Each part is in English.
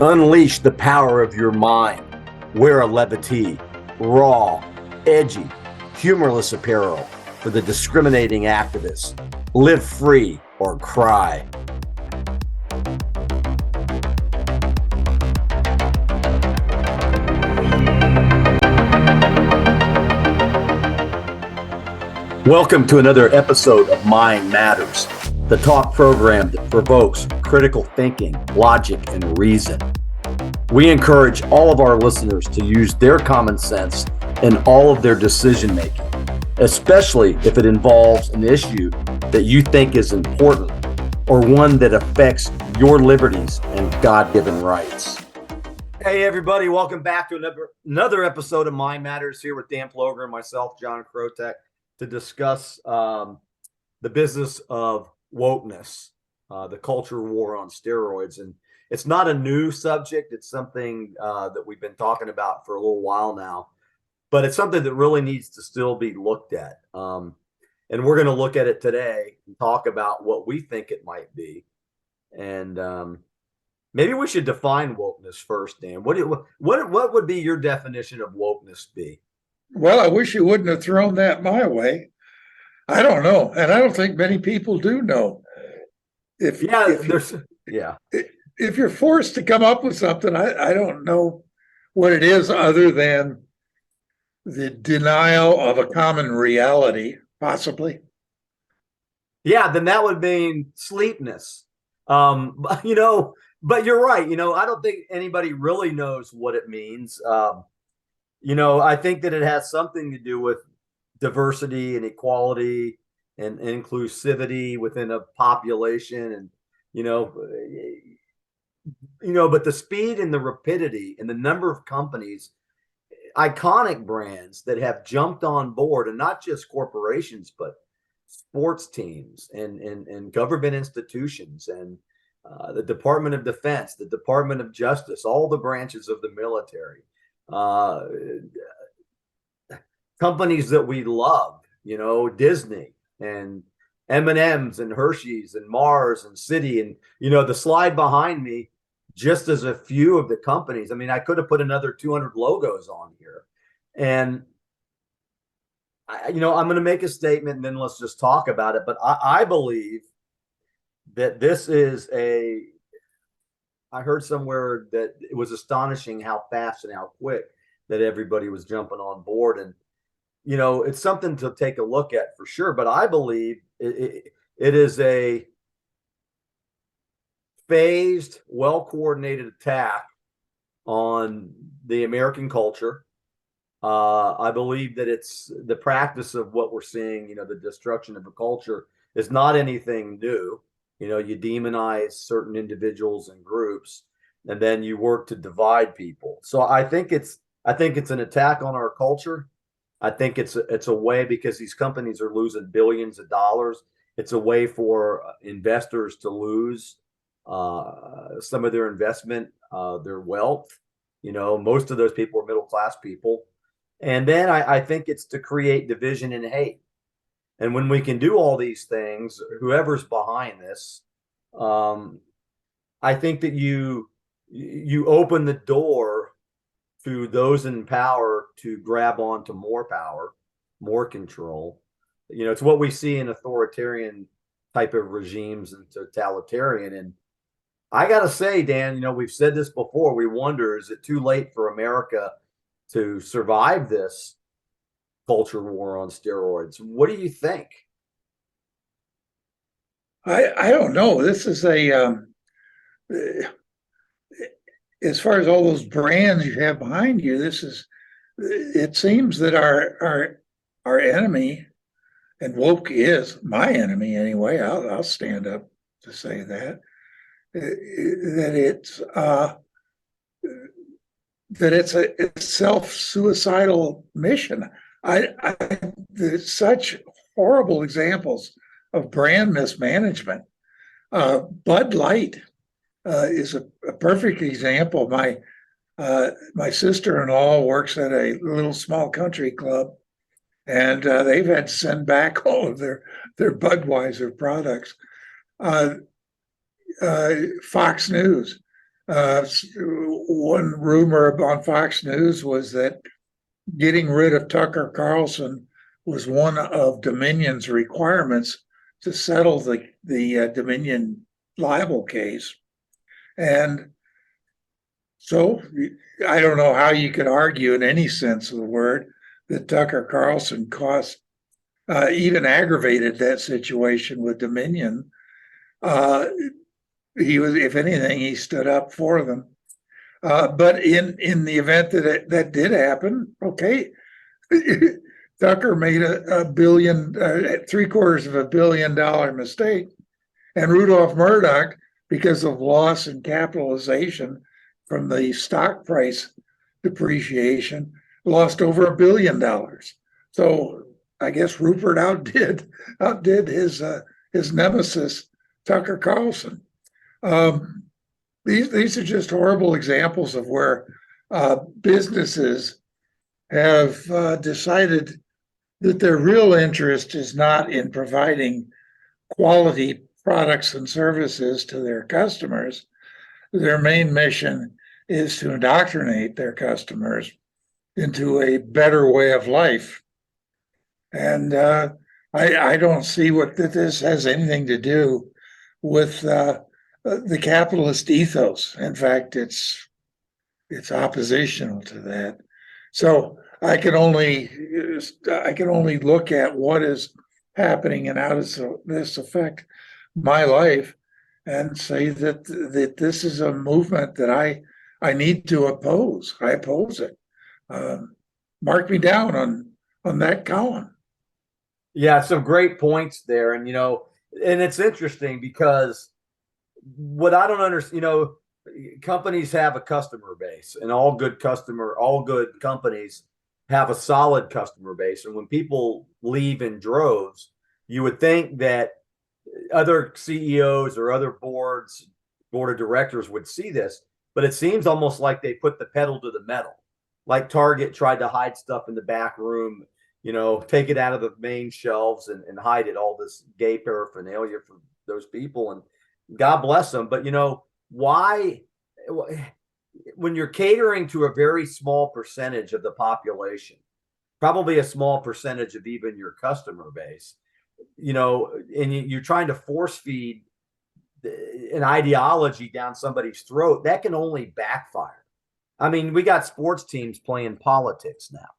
Unleash the power of your mind. Wear a levity, raw, edgy, humorless apparel for the discriminating activists. Live free or cry. Welcome to another episode of Mind Matters, the talk program that provokes critical thinking, logic, and reason. We encourage all of our listeners to use their common sense in all of their decision making, especially if it involves an issue that you think is important or one that affects your liberties and God-given rights. Hey everybody, welcome back to another episode of Mind Matters here with Dan Ploger and myself, John Krotek, to discuss the business of wokeness, the culture war on steroids. And it's not a new subject. It's something that we've been talking about for a little while now, but it's something that really needs to still be looked at. And we're going to look at it today and talk about what we think it might be. And maybe we should define wokeness first, Dan. What would be your definition of wokeness be? Well, I wish you wouldn't have thrown that my way. I don't know. And I don't think many people do know. If you're forced to come up with something, I don't know what it is other than the denial of a common reality, possibly. Yeah, then that would mean sleepness. But you're right. I don't think anybody really knows what it means. I think that it has something to do with diversity and equality and inclusivity within a population, and but the speed and the rapidity and the number of companies, iconic brands that have jumped on board, and not just corporations, but sports teams and government institutions and the Department of Defense, the Department of Justice, all the branches of the military. Companies that we love, Disney and M&Ms and Hershey's and Mars and Citi, and the slide behind me, just as a few of the companies. I mean, I could have put another 200 logos on here, and I'm going to make a statement and then let's just talk about it. But I believe that this is I heard somewhere that it was astonishing how fast and how quick that everybody was jumping on board. And, it's something to take a look at for sure. But I believe it is a phased, well-coordinated attack on the American culture. I believe that it's the practice of what we're seeing, the destruction of a culture is not anything new. You demonize certain individuals and groups, and then you work to divide people. So I think it's an attack on our culture. I think it's a way, because these companies are losing billions of dollars. It's a way for investors to lose some of their investment, their wealth. Most of those people are middle-class people. And then I think it's to create division and hate. And when we can do all these things, whoever's behind this, I think that you open the door to those in power to grab onto more power, more control. It's what we see in authoritarian type of regimes and totalitarian. And I got to say, Dan, we've said this before. We wonder, is it too late for America to survive this culture war on steroids? What do you think? I don't know. This is as far as all those brands you have behind you, it seems that our enemy, and woke is my enemy anyway. I'll stand up to say that it's a self-suicidal mission. There's such horrible examples of brand mismanagement. Bud Light is a perfect example. My sister-in-law works at a little small country club, and they've had to send back all of their Budweiser products. Fox News One rumor on Fox News was that getting rid of Tucker Carlson was one of Dominion's requirements to settle the Dominion libel case. And so I don't know how you could argue in any sense of the word that Tucker Carlson even aggravated that situation with Dominion. He was, if anything, he stood up for them. But in the event that that did happen, okay, Tucker made a billion, $750 million mistake, and Rudolph Murdoch, because of loss in capitalization from the stock price depreciation, lost over $1 billion. So I guess Rupert outdid his nemesis, Tucker Carlson. These are just horrible examples of where businesses have decided that their real interest is not in providing quality products and services to their customers. Their main mission is to indoctrinate their customers into a better way of life. And I don't see what this has anything to do with the capitalist ethos. In fact, it's oppositional to that. So I can only look at what is happening and how does this affect my life, and say that this is a movement that I need to oppose. I oppose it. Mark me down on that column. Yeah, some great points there. And, and it's interesting because what I don't understand, companies have a customer base, and all good companies have a solid customer base. And when people leave in droves, you would think that other CEOs or other board of directors would see this, but it seems almost like they put the pedal to the metal. Like Target tried to hide stuff in the back room, take it out of the main shelves and hide it, all this gay paraphernalia for those people. And God bless them. But, why, when you're catering to a very small percentage of the population, probably a small percentage of even your customer base, and you're trying to force feed an ideology down somebody's throat, that can only backfire. I mean, we got sports teams playing politics now.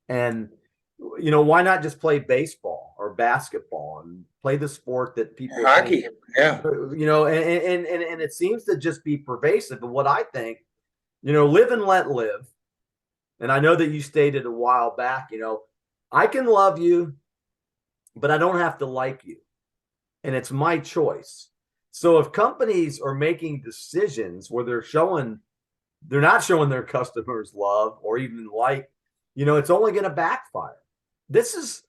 And, why not just play baseball or basketball and play the sport that people Hockey, yeah. And it seems to just be pervasive. But what I think, live and let live. And I know that you stated a while back, I can love you, but I don't have to like you. And it's my choice. So if companies are making decisions where they're not showing their customers love or even like, it's only going to backfire. This is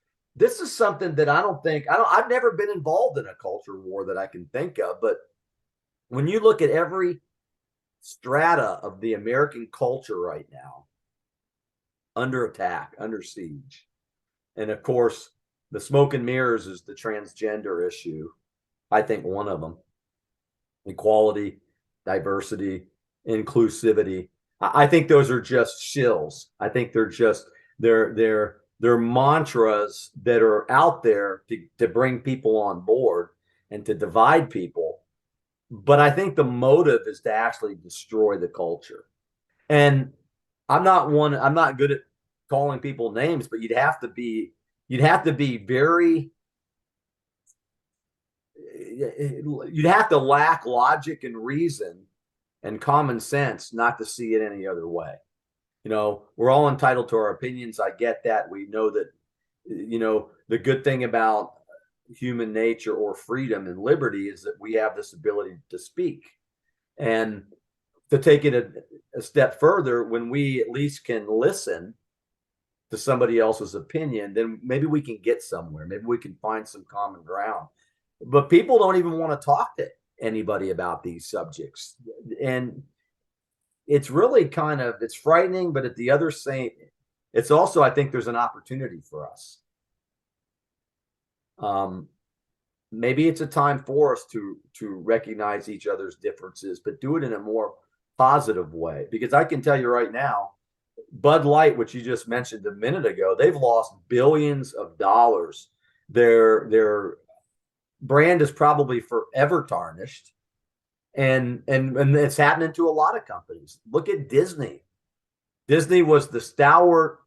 something that I've never been involved in a culture war that I can think of. But when you look at every strata of the American culture right now, under attack, under siege, and of course, the smoke and mirrors is the transgender issue. I think one of them. Equality, diversity, inclusivity. I think those are just shills. I think they're just they're mantras that are out there to bring people on board and to divide people. But I think the motive is to actually destroy the culture. And I'm not good at calling people names, but you'd have to be very, you'd have to lack logic and reason and common sense not to see it any other way. We're all entitled to our opinions. I get that. We know that, the good thing about human nature or freedom and liberty is that we have this ability to speak. And to take it a step further, when we at least can listen to somebody else's opinion, then maybe we can get somewhere. Maybe we can find some common ground. But people don't even want to talk to anybody about these subjects. And it's really it's frightening, but at the other same, it's also, I think there's an opportunity for us. Maybe it's a time for us to recognize each other's differences, but do it in a more positive way. Because I can tell you right now, Bud Light, which you just mentioned a minute ago, they've lost billions of dollars. Their brand is probably forever tarnished, and it's happening to a lot of companies. Look at Disney. Disney was the stalwart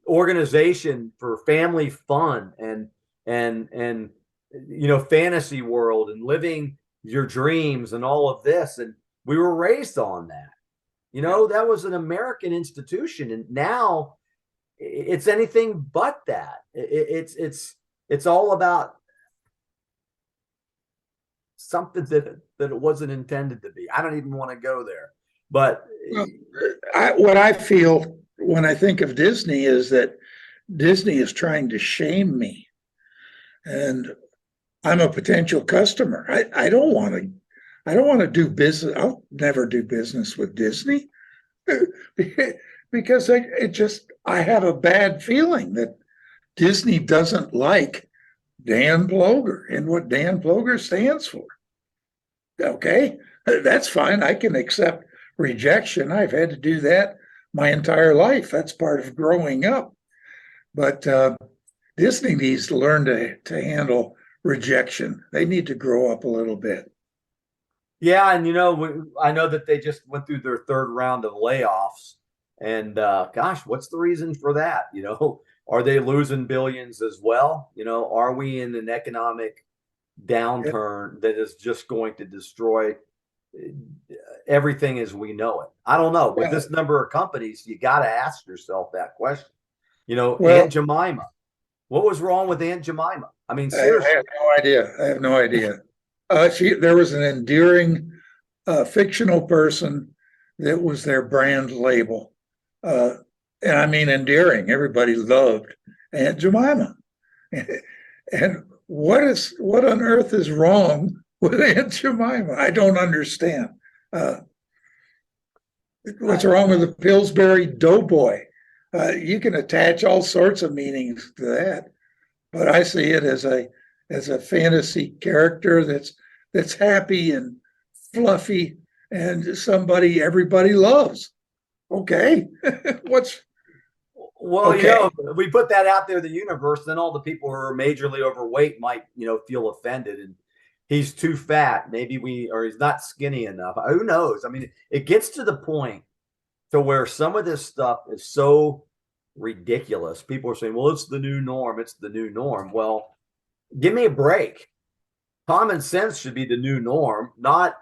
organization for family fun and fantasy world and living your dreams and all of this, and we were raised on that. That was an American institution, and now it's anything but that. It's all about something that it wasn't intended to be. I don't even want to go there, but what I feel when I think of Disney is that Disney is trying to shame me, and I'm a potential customer. I don't want to do business. I'll never do business with Disney because I have a bad feeling that Disney doesn't like Dan Ploger and what Dan Ploger stands for. Okay, that's fine. I can accept rejection. I've had to do that my entire life. That's part of growing up. But Disney needs to learn to handle rejection. They need to grow up a little bit. Yeah, and I know that they just went through their third round of layoffs, and gosh, what's the reason for that? Are they losing billions as well? Are we in an economic downturn that is just going to destroy everything as we know it? I don't know. With this number of companies, you got to ask yourself that question. Aunt Jemima. What was wrong with Aunt Jemima? I mean, seriously. I have no idea. There was an endearing fictional person that was their brand label. And I mean endearing. Everybody loved Aunt Jemima. And what on earth is wrong with Aunt Jemima? I don't understand. What's wrong with the Pillsbury Doughboy? You can attach all sorts of meanings to that, but I see it as a fantasy character that's happy and fluffy and somebody everybody loves. Okay, we put that out there in the universe, then all the people who are majorly overweight might feel offended, and he's too fat, or he's not skinny enough. Who knows? I mean, it gets to the point to where some of this stuff is so ridiculous. People are saying, well, it's the new norm. It's the new norm. Well, give me a break. Common sense should be the new norm, not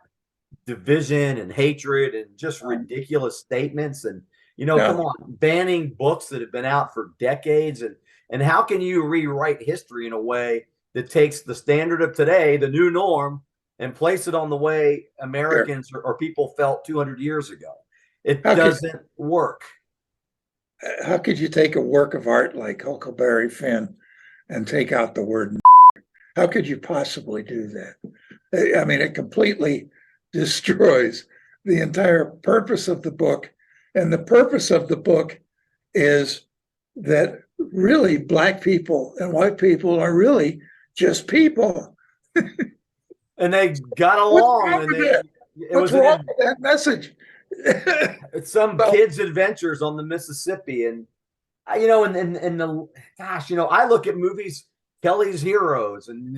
division and hatred and just ridiculous statements. And, come on, banning books that have been out for decades. And how can you rewrite history in a way that takes the standard of today, the new norm, and place it on the way Americans or people felt 200 years ago? It doesn't work. How could you take a work of art like Huckleberry Finn and take out the word? How could you possibly do that? I mean, it completely destroys the entire purpose of the book. And the purpose of the book is that really Black people and white people are really just people. And they got along. What's wrong with that message? It's some kids' adventures on the Mississippi, and I look at movies, Kelly's Heroes, and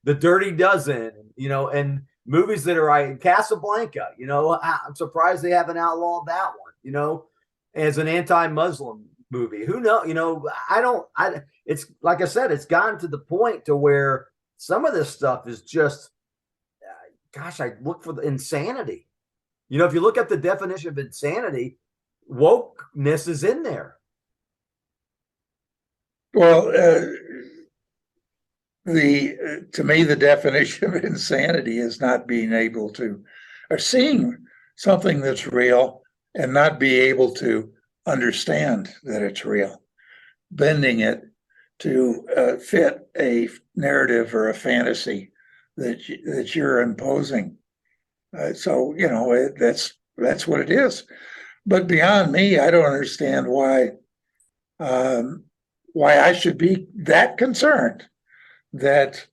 The Dirty Dozen, and movies that are Casablanca. I'm surprised they haven't outlawed that one. As an anti-Muslim movie. Who knows? It's like I said, it's gotten to the point to where some of this stuff is just, I look for the insanity. If you look at the definition of insanity, wokeness is in there. Well, to me, the definition of insanity is not being able to, or seeing something that's real and not be able to understand that it's real, bending it to fit a narrative or a fantasy that you're imposing. So that's what it is. But beyond me, I don't understand why I should be that concerned that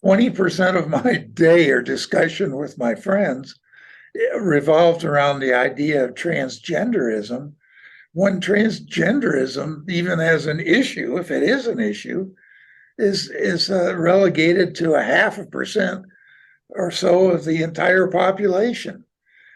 20% of my day or discussion with my friends revolved around the idea of transgenderism. When transgenderism, even as an issue, if it is an issue, is relegated to a 0.5% or so of the entire population.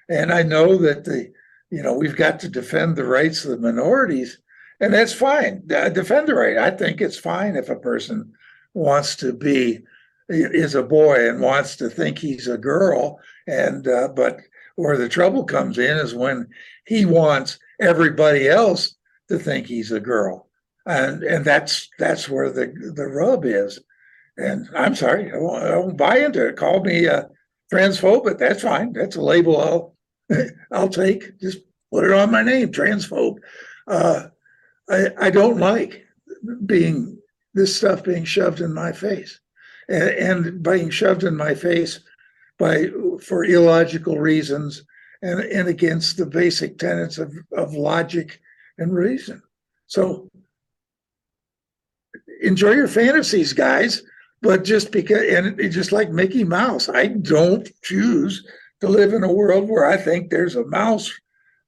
And I know that we've got to defend the rights of the minorities, and that's fine. Defend the right. I think it's fine if a person wants to be is a boy and wants to think he's a girl, and but where the trouble comes in is when he wants everybody else to think he's a girl, and that's where the rub is. And I'm sorry, I won't buy into it. Call me transphobic. That's fine. That's a label I'll take. Just put it on my name, transphobe. Uh, I don't like being this stuff being shoved in my face, and being shoved in my face for illogical reasons and against the basic tenets of logic and reason. So enjoy your fantasies, guys. But just because, and just like Mickey Mouse, I don't choose to live in a world where I think there's a mouse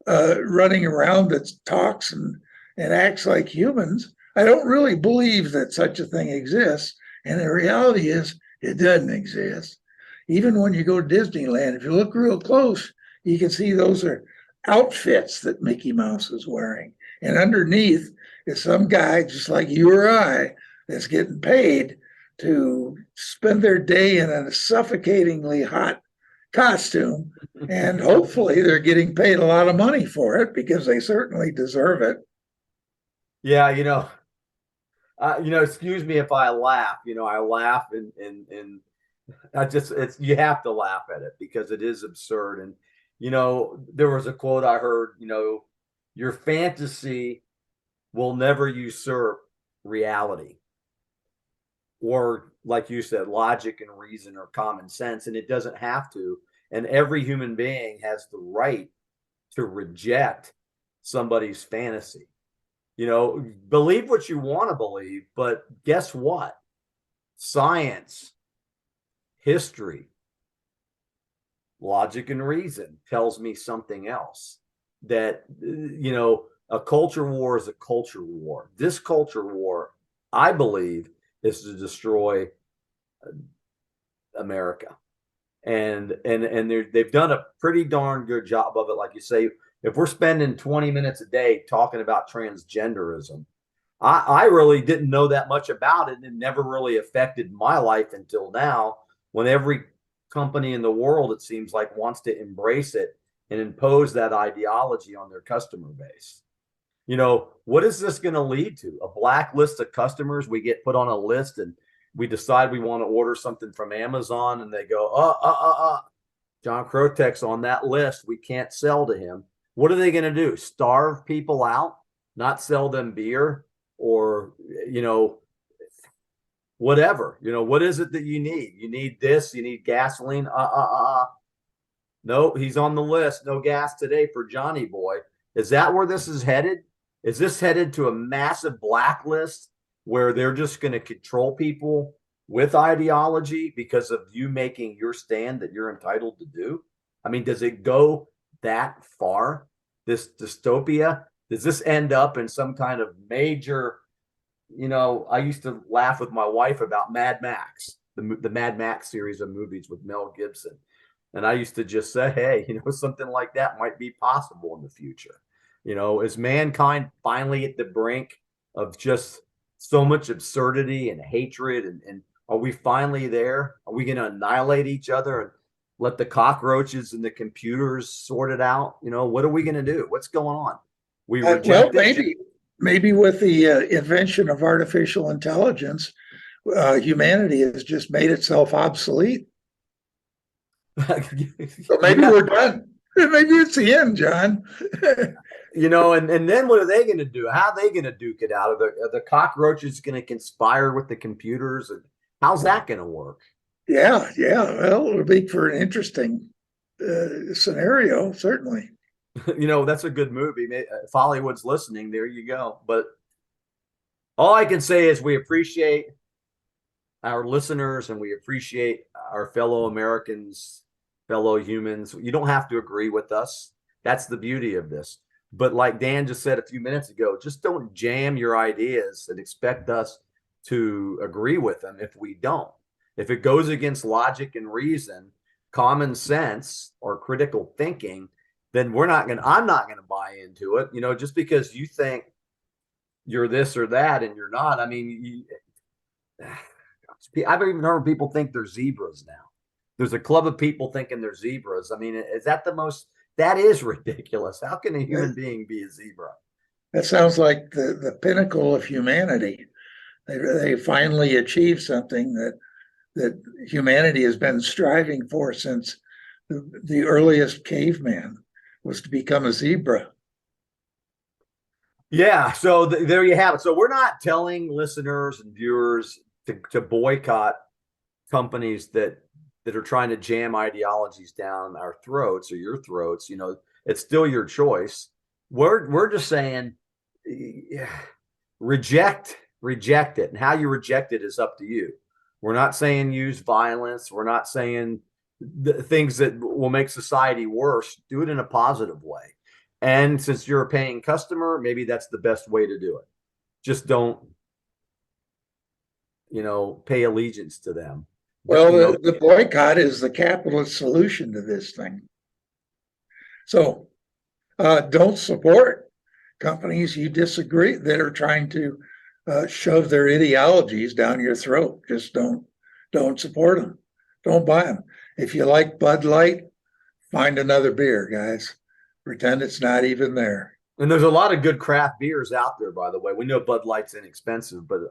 running around that talks and acts like humans. I don't really believe that such a thing exists. And the reality is, it doesn't exist. Even when you go to Disneyland, if you look real close, you can see those are outfits that Mickey Mouse is wearing. And underneath is some guy, just like you or I, that's getting paid to spend their day in a suffocatingly hot costume. And hopefully they're getting paid a lot of money for it because they certainly deserve it. Yeah, excuse me if I laugh. I laugh and I just you have to laugh at it because it is absurd. And there was a quote I heard. Your fantasy will never usurp reality, or like you said, logic and reason or common sense, and it doesn't have to. And every human being has the right to reject somebody's fantasy. Believe what you want to believe, but guess what? Science, history, logic, and reason tells me something else. That, a culture war is a culture war. This culture war, I believe, is to destroy America. And they've done a pretty darn good job of it. Like you say, if we're spending 20 minutes a day talking about transgenderism, I really didn't know that much about it, and it never really affected my life until now, when every company in the world, it seems like, wants to embrace it and impose that ideology on their customer base. What is this going to lead to? A blacklist of customers? We get put on a list and we decide we want to order something from Amazon, and they go, John Krotek's on that list. We can't sell to him. What are they going to do? Starve people out? Not sell them beer? Or, whatever. What is it that you need? You need this, you need gasoline. No, he's on the list. No gas today for Johnny Boy. Is that where this is headed? Is this headed to a massive blacklist where they're just going to control people with ideology because of you making your stand that you're entitled to do? I mean, does it go that far? This dystopia? Does this end up in some kind of major, I used to laugh with my wife about Mad Max, the Mad Max series of movies with Mel Gibson. And I used to just say, hey, something like that might be possible in the future. Is mankind finally at the brink of just so much absurdity and hatred? And are we finally there? Are we going to annihilate each other and let the cockroaches and the computers sort it out? What are we going to do? What's going on? We reject maybe with the invention of artificial intelligence, humanity has just made itself obsolete. So maybe we're done. Maybe it's the end, John. And then what are they going to do? How are they going to duke it out? Are the cockroaches going to conspire with the computers? And how's that going to work? Yeah. Well, it'll be for an interesting scenario, certainly. That's a good movie. If Hollywood's listening, there you go. But all I can say is we appreciate our listeners and we appreciate our fellow Americans fellow humans. You don't have to agree with us. That's the beauty of this. But like Dan just said a few minutes ago, just don't jam your ideas and expect us to agree with them if we don't. If it goes against logic and reason, common sense, or critical thinking, then I'm not going to buy into it. Just because you think you're this or that and you're not. I mean, I've even heard people think they're zebras now. There's a club of people thinking they're zebras. I mean, is that that is ridiculous. How can a human being be a zebra? That sounds like the pinnacle of humanity. They finally achieved something that humanity has been striving for since the earliest caveman, was to become a zebra. Yeah, so there you have it. So we're not telling listeners and viewers to boycott companies that are trying to jam ideologies down our throats or your throats. It's still your choice. We're just saying, reject it, and how you reject it is up to you. We're not saying use violence. We're not saying things that will make society worse. Do it in a positive way. And since you're a paying customer, maybe that's the best way to do it. Just don't, pay allegiance to them. Well, the boycott is the capitalist solution to this thing. So don't support companies you disagree that are trying to shove their ideologies down your throat. Just don't support them. Don't buy them. If you like Bud Light, find another beer, guys. Pretend it's not even there. And there's a lot of good craft beers out there, by the way. We know Bud Light's inexpensive, but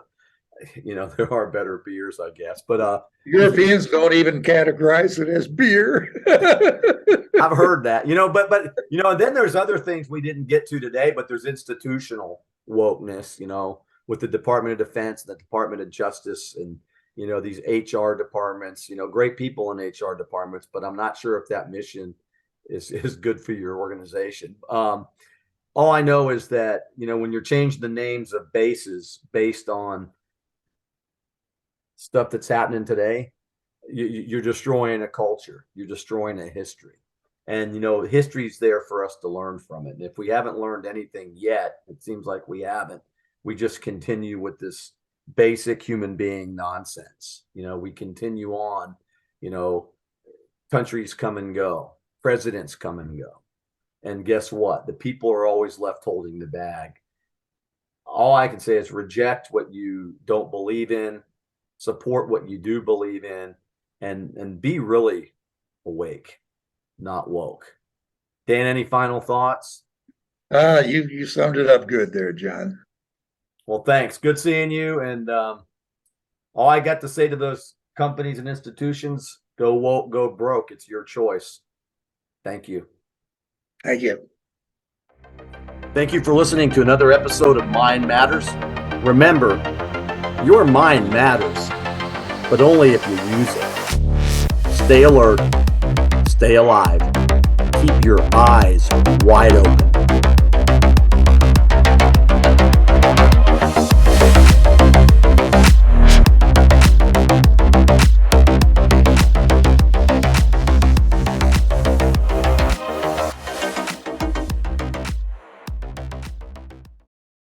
there are better beers, I guess. But Europeans don't even categorize it as beer. I've heard that. But then there's other things we didn't get to today, but there's institutional wokeness, with the Department of Defense, the Department of Justice, and these HR departments, great people in HR departments, but I'm not sure if that mission is good for your organization. All I know is that, when you're changing the names of bases based on stuff that's happening today, you're destroying a culture. You're destroying a history. And, history's there for us to learn from it. And if we haven't learned anything yet, it seems like we haven't. We just continue with this basic human being nonsense. We continue on, countries come and go, presidents come and go. And guess what? The people are always left holding the bag. All I can say is reject what you don't believe in, support what you do believe in, and be really awake, not woke. Dan, any final thoughts? You summed it up good there, John. Well, thanks. Good seeing you. And all I got to say to those companies and institutions, go woke, go broke. It's your choice. Thank you. Thank you. Thank you for listening to another episode of Mind Matters. Remember, your mind matters, but only if you use it. Stay alert, stay alive, keep your eyes wide open.